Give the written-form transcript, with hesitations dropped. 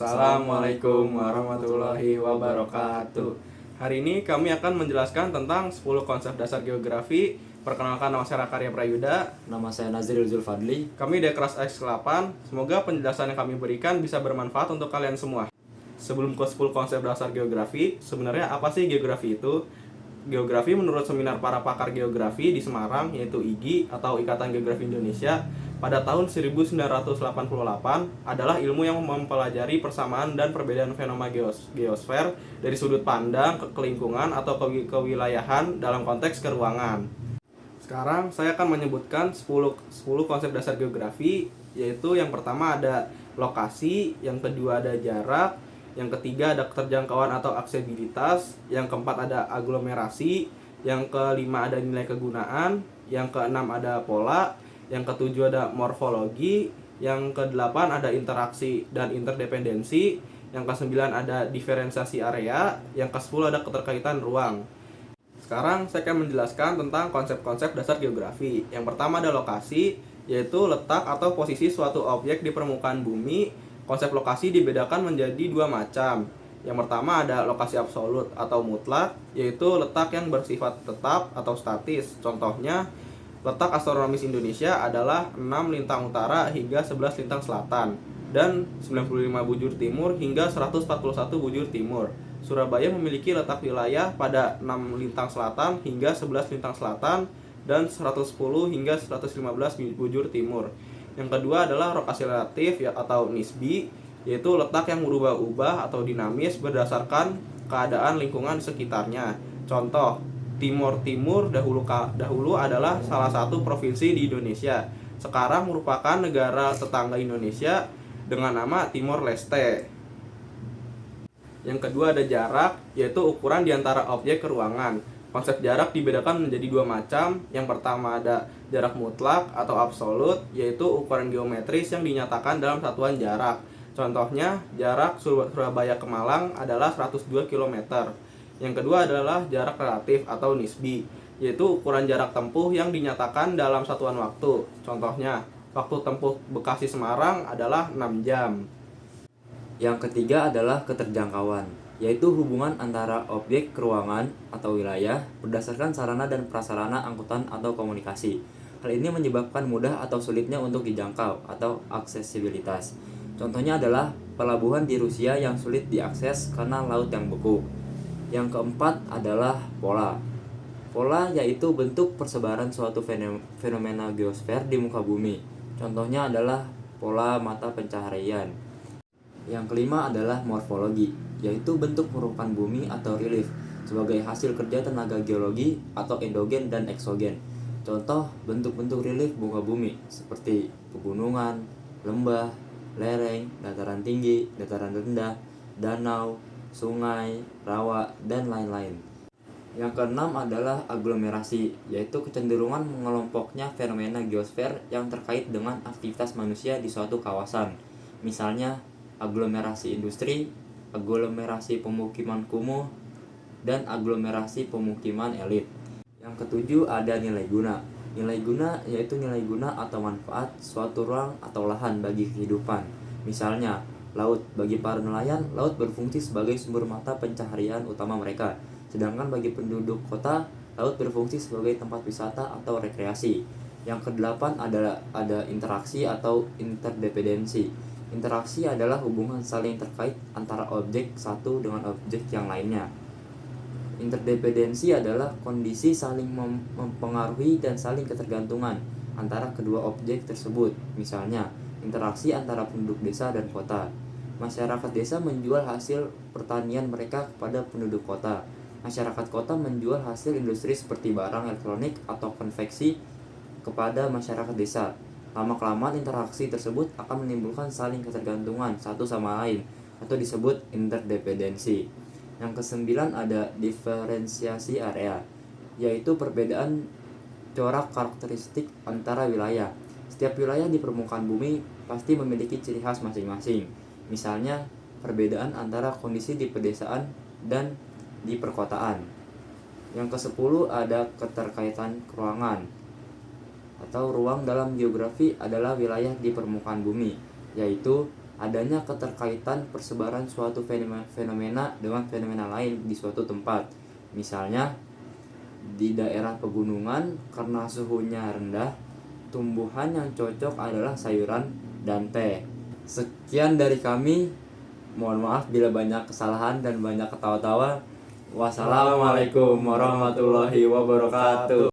Assalamualaikum warahmatullahi wabarakatuh. Hari ini kami akan menjelaskan tentang 10 konsep dasar geografi. Perkenalkan, nama saya Karya Prayuda. Nama saya Nazril Zulfadli. Kami dari kelas X8. Semoga penjelasan yang kami berikan bisa bermanfaat untuk kalian semua. Sebelum ke 10 konsep dasar geografi, sebenarnya apa sih geografi itu? Geografi menurut seminar para pakar geografi di Semarang, yaitu IGI atau Ikatan Geografi Indonesia, pada tahun 1988 adalah ilmu yang mempelajari persamaan dan perbedaan fenomena geosfer dari sudut pandang ke lingkungan atau kewilayahan dalam konteks keruangan. Sekarang saya akan menyebutkan 10 konsep dasar geografi, yaitu yang pertama ada lokasi, yang kedua ada jarak, yang ketiga ada keterjangkauan atau aksesibilitas, yang keempat ada aglomerasi, yang kelima ada nilai kegunaan, yang keenam ada pola, yang ketujuh ada morfologi, yang kedelapan ada interaksi dan interdependensi, yang kesembilan ada diferensiasi area, yang kesepuluh ada keterkaitan ruang. Sekarang saya akan menjelaskan tentang konsep-konsep dasar geografi. Yang pertama ada lokasi, yaitu letak atau posisi suatu objek di permukaan bumi. Konsep lokasi dibedakan menjadi dua macam. Yang pertama ada lokasi absolut atau mutlak, yaitu letak yang bersifat tetap atau statis. Contohnya, letak astronomis Indonesia adalah 6 lintang utara hingga 11 lintang selatan, dan 95 bujur timur hingga 141 bujur timur. Surabaya memiliki letak wilayah pada 6 lintang selatan hingga 11 lintang selatan dan 110 hingga 115 bujur timur. Yang kedua adalah lokasi relatif atau nisbi, yaitu letak yang berubah-ubah atau dinamis berdasarkan keadaan lingkungan sekitarnya. Contoh, Timor Timur dahulu adalah salah satu provinsi di Indonesia. Sekarang merupakan negara tetangga Indonesia dengan nama Timor Leste. Yang kedua ada jarak, yaitu ukuran di antara objek ke ruangan. Konsep jarak dibedakan menjadi dua macam. Yang pertama ada jarak mutlak atau absolut, yaitu ukuran geometris yang dinyatakan dalam satuan jarak. Contohnya, jarak Surabaya ke Malang adalah 102 km. Yang kedua adalah jarak relatif atau nisbi, yaitu ukuran jarak tempuh yang dinyatakan dalam satuan waktu. Contohnya, waktu tempuh Bekasi Semarang adalah 6 jam. Yang ketiga adalah keterjangkauan, yaitu hubungan antara objek ke ruangan atau wilayah berdasarkan sarana dan prasarana angkutan atau komunikasi. Hal ini menyebabkan mudah atau sulitnya untuk dijangkau atau aksesibilitas. Contohnya adalah pelabuhan di Rusia yang sulit diakses karena laut yang beku. Yang keempat adalah pola. Pola yaitu bentuk persebaran suatu fenomena geosfer di muka bumi. Contohnya adalah pola mata pencaharian. Yang kelima adalah morfologi, yaitu bentuk permukaan bumi atau relief sebagai hasil kerja tenaga geologi atau endogen dan eksogen. Contoh bentuk-bentuk relief muka bumi seperti pegunungan, lembah, lereng, dataran tinggi, dataran rendah, danau, sungai, rawa, dan lain-lain. Yang keenam adalah aglomerasi, yaitu kecenderungan mengelompoknya fenomena geosfer yang terkait dengan aktivitas manusia di suatu kawasan. Misalnya, aglomerasi industri, aglomerasi pemukiman kumuh, dan aglomerasi pemukiman elit. Yang ketujuh ada nilai guna. Nilai guna yaitu nilai guna atau manfaat suatu ruang atau lahan bagi kehidupan. Misalnya, laut. Bagi para nelayan, laut berfungsi sebagai sumber mata pencaharian utama mereka. Sedangkan bagi penduduk kota, laut berfungsi sebagai tempat wisata atau rekreasi. Yang kedelapan ada interaksi atau interdependensi. Interaksi adalah hubungan saling terkait antara objek satu dengan objek yang lainnya. Interdependensi adalah kondisi saling mempengaruhi dan saling ketergantungan antara kedua objek tersebut. Misalnya, interaksi antara penduduk desa dan kota. Masyarakat desa menjual hasil pertanian mereka kepada penduduk kota. Masyarakat kota menjual hasil industri seperti barang elektronik atau konveksi kepada masyarakat desa. Lama-kelamaan interaksi tersebut akan menimbulkan saling ketergantungan satu sama lain atau disebut interdependensi. Yang kesembilan ada diferensiasi area, yaitu perbedaan corak karakteristik antara wilayah. Setiap wilayah di permukaan bumi pasti memiliki ciri khas masing-masing. Misalnya, perbedaan antara kondisi di pedesaan dan di perkotaan. Yang kesepuluh ada keterkaitan ruangan atau ruang dalam geografi adalah wilayah di permukaan bumi, yaitu adanya keterkaitan persebaran suatu fenomena dengan fenomena lain di suatu tempat. Misalnya, di daerah pegunungan karena suhunya rendah, tumbuhan yang cocok adalah sayuran dan teh. Sekian dari kami. Mohon maaf bila banyak kesalahan dan banyak ketawa-tawa. Wassalamualaikum warahmatullahi wabarakatuh.